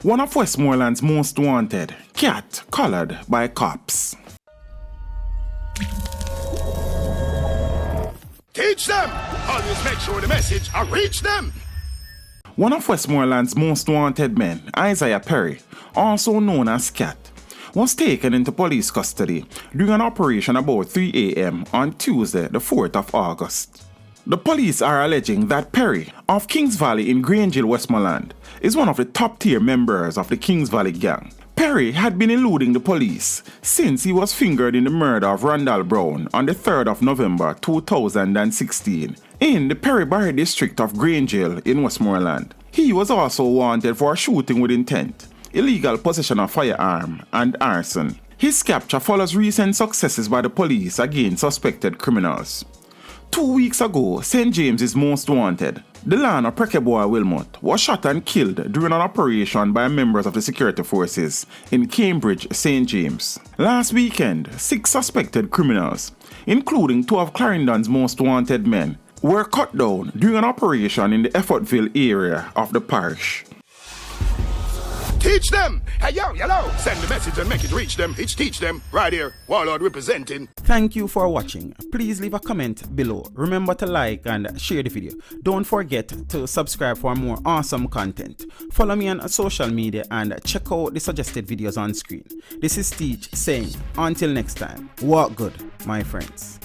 One of Westmoreland's most wanted, cat collared by cops. Teach them! Always make sure the message will reach them! One of Westmoreland's most wanted men, Isaiah Perry, also known as Cat, was taken into police custody during an operation about 3 a.m. on Tuesday, the 4th of August. The police are alleging that Perry, of Kings Valley in Grangeville, Westmoreland, is one of the top-tier members of the Kings Valley gang. Perry had been eluding the police since he was fingered in the murder of Randall Brown on the 3rd of November 2016 in the Perry Barry district of Grangeville in Westmoreland. He was also wanted for shooting with intent, illegal possession of firearm, and arson. His capture follows recent successes by the police against suspected criminals. 2 weeks ago, St. James's most wanted, Delano Prekeboy Wilmot, was shot and killed during an operation by members of the security forces in Cambridge, St. James. Last weekend, 6 suspected criminals, including 2 of Clarendon's most wanted men, were cut down during an operation in the Effortville area of the parish. Teach them! Hey, yo, send the message and make it reach them. It's teach them. Right here, Warlord representing. Thank you for watching. Please leave a comment below. Remember to like and share the video. Don't forget to subscribe for more awesome content. Follow me on social media and check out the suggested videos on screen. This is Teach saying, until next time, walk good, my friends.